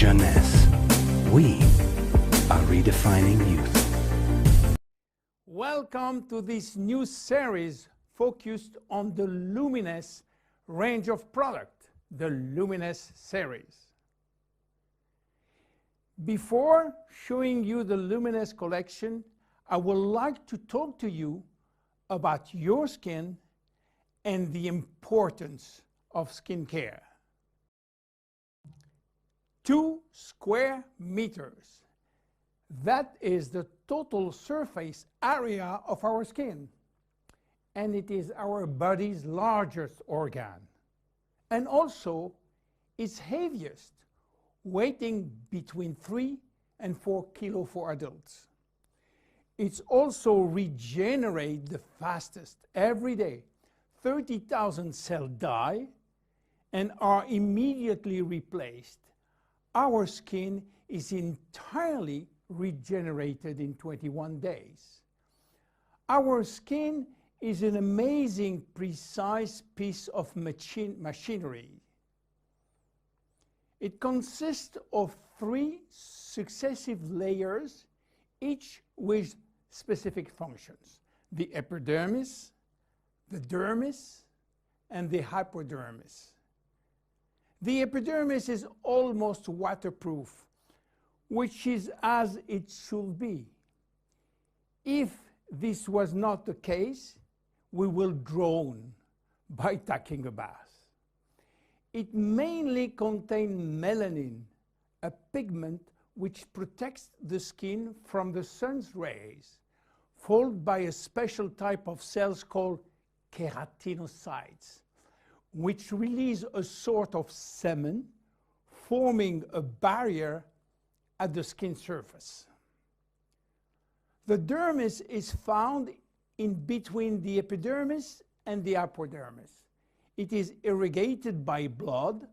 Jeunesse. We are redefining youth. Welcome to this new series focused on the Luminesce range of product, the Luminesce series. Before showing you the Luminesce collection, I would like to talk to you about your skin and the importance of skincare. 2 square meters. That is the total surface area of our skin. And it is our body's largest organ. And also its heaviest, weighing between 3 and 4 kilos for adults. It's also regenerates the fastest. Every day, 30,000 cells die and are immediately replaced. Our skin is entirely regenerated in 21 days. Our skin is an amazing, precise piece of machinery. It consists of 3 successive layers, each with specific functions: the epidermis, the dermis, and the hypodermis. The epidermis is almost waterproof, which is as it should be. If this was not the case, we will drown by taking a bath. It mainly contains melanin, a pigment which protects the skin from the sun's rays, followed by a special type of cells called keratinocytes, which release a sort of semen, forming a barrier at the skin surface. The dermis is found in between the epidermis and the hypodermis. It is irrigated by blood,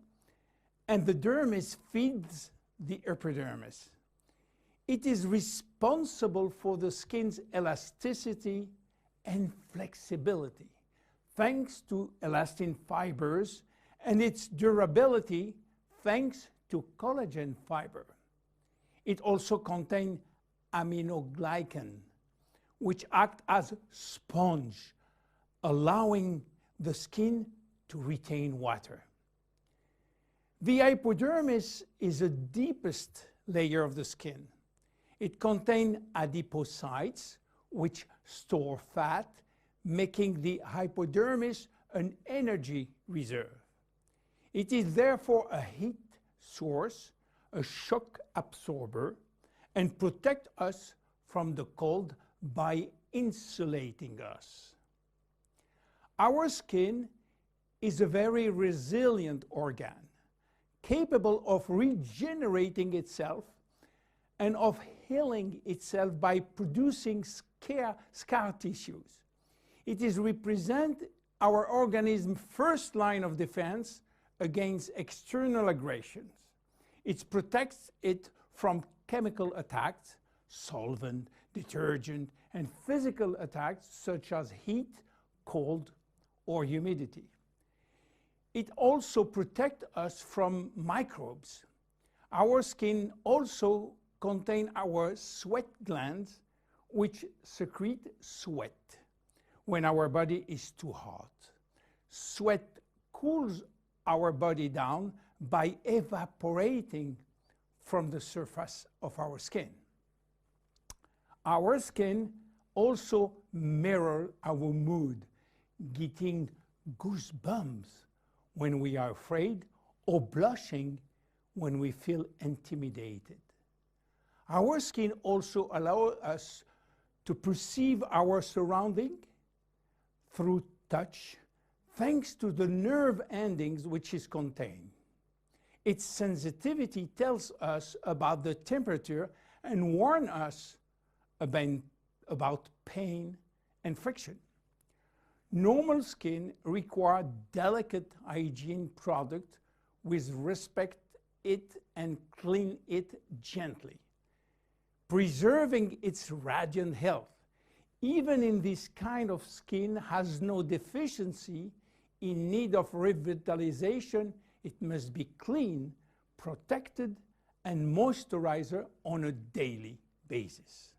and the dermis feeds the epidermis. It is responsible for the skin's elasticity and flexibility, thanks to elastin fibers, and its durability thanks to collagen fiber. It also contains aminoglycan, which act as sponge, allowing the skin to retain water. The hypodermis is the deepest layer of the skin. It contains adipocytes, which store fat, making the hypodermis an energy reserve. It is therefore a heat source, a shock absorber, and protects us from the cold by insulating us. Our skin is a very resilient organ, capable of regenerating itself and of healing itself by producing scar tissues. It is represent our organism's first line of defense against external aggressions. It protects it from chemical attacks, solvent, detergent, and physical attacks such as heat, cold, or humidity. It also protects us from microbes. Our skin also contains our sweat glands, which secrete sweat when our body is too hot. Sweat cools our body down by evaporating from the surface of our skin. Our skin also mirrors our mood, getting goosebumps when we are afraid or blushing when we feel intimidated. Our skin also allows us to perceive our surrounding through touch, thanks to the nerve endings which is contained. Its sensitivity tells us about the temperature and warns us about pain and friction. Normal skin requires delicate hygiene product with respect it and clean it gently, preserving its radiant health. Even in this kind of skin has no deficiency in need of revitalization, it must be clean, protected, and moisturizer on a daily basis.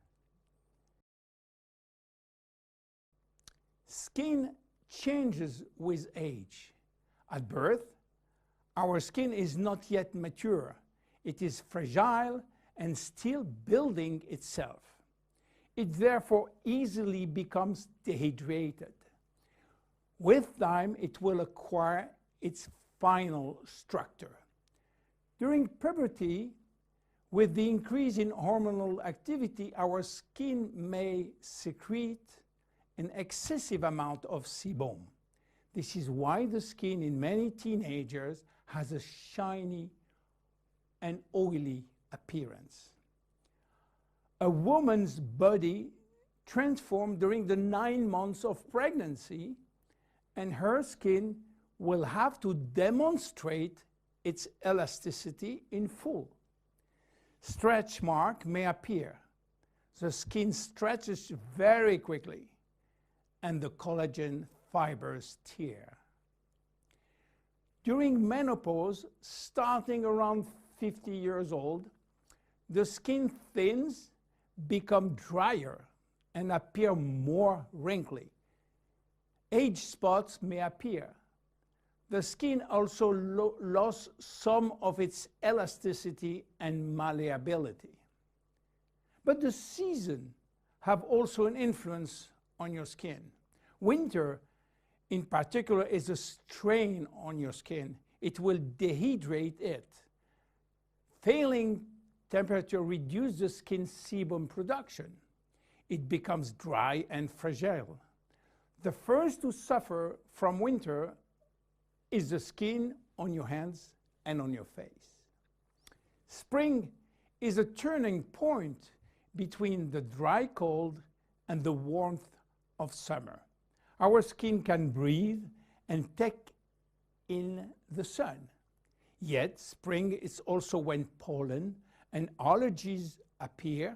Skin changes with age. At birth, our skin is not yet mature. It is fragile and still building itself. It therefore easily becomes dehydrated. With time, it will acquire its final structure. During puberty, with the increase in hormonal activity, our skin may secrete an excessive amount of sebum. This is why the skin in many teenagers has a shiny and oily appearance. A woman's body transforms during the 9 months of pregnancy, and her skin will have to demonstrate its elasticity in full. Stretch marks may appear. The skin stretches very quickly, and the collagen fibers tear. During menopause, starting around 50 years old, the skin thins, become drier, and appear more wrinkly. Age spots may appear. The skin also lost some of its elasticity and malleability. But the seasons have also an influence on your skin. Winter, in particular, is a strain on your skin. It will dehydrate it. Failing temperature reduces the skin sebum production. It becomes dry and fragile. The first to suffer from winter is the skin on your hands and on your face. Spring is a turning point between the dry cold and the warmth of summer. Our skin can breathe and take in the sun. Yet spring is also when pollen and allergies appear,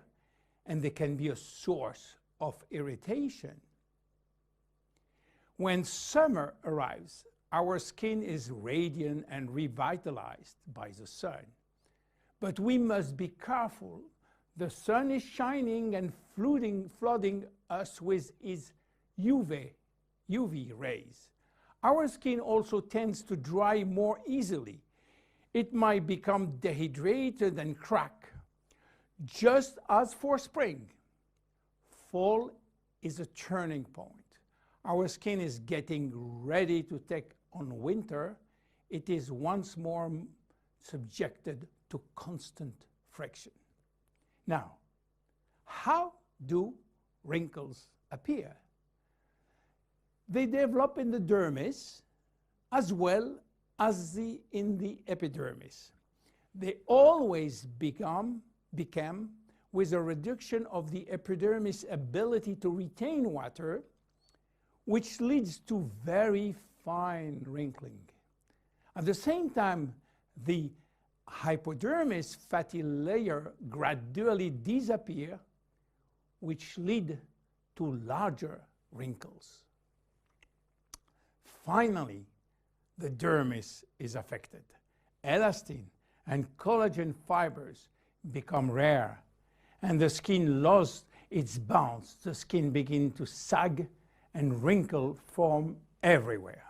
and they can be a source of irritation. When summer arrives, our skin is radiant and revitalized by the sun. But we must be careful. The sun is shining and flooding us with its UV rays. Our skin also tends to dry more easily. It might become dehydrated and crack. Just as for spring, fall is a turning point. Our skin is getting ready to take on winter. It is once more subjected to constant friction. Now, how do wrinkles appear? They develop in the dermis as well as in the epidermis. They always become with a reduction of the epidermis' ability to retain water, which leads to very fine wrinkling. At the same time, the hypodermis fatty layer gradually disappears, which lead to larger wrinkles. Finally, the dermis is affected. Elastin and collagen fibers become rare, and the skin lost its bounce. The skin begins to sag, and wrinkles form everywhere.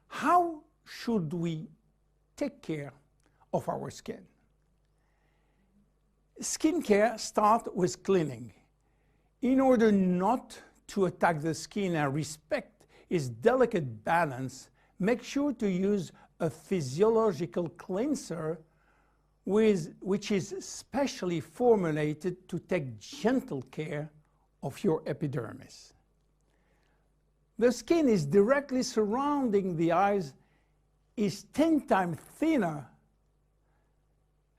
How should we take care of our skin? Skincare starts with cleaning. In order not to attack the skin and respect its delicate balance, make sure to use a physiological cleanser which is specially formulated to take gentle care of your epidermis. The skin is directly surrounding the eyes is 10 times thinner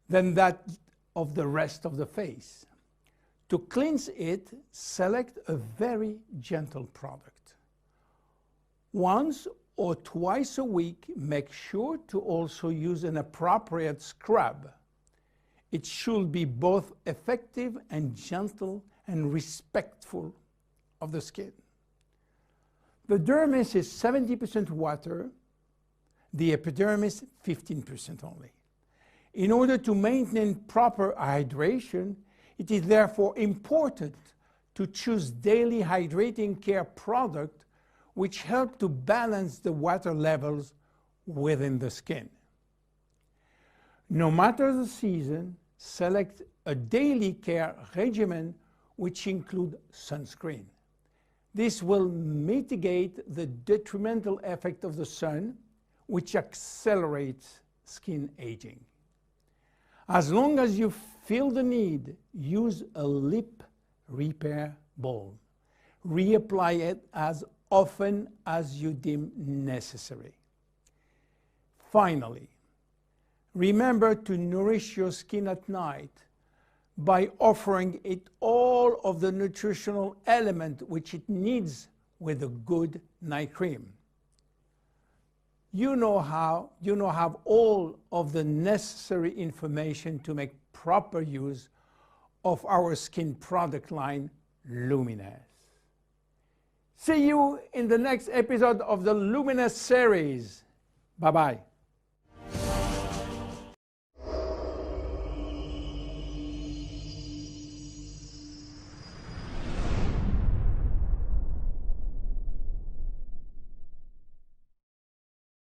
than that of the rest of the face. To cleanse it, select a very gentle product. Once or twice a week, make sure to also use an appropriate scrub. It should be both effective and gentle and respectful of the skin. The dermis is 70% water, the epidermis 15% only. In order to maintain proper hydration, it is therefore important to choose daily hydrating care products which help to balance the water levels within the skin. No matter the season, select a daily care regimen which includes sunscreen. This will mitigate the detrimental effect of the sun, which accelerates skin aging. As long as you feel the need, use a lip repair balm. Reapply it as often as you deem necessary. Finally, remember to nourish your skin at night by offering it all of the nutritional element which it needs with a good night cream. You now have all of the necessary information to make proper use of our skin product line, Luminesce. See you in the next episode of the Luminesce series. Bye-bye.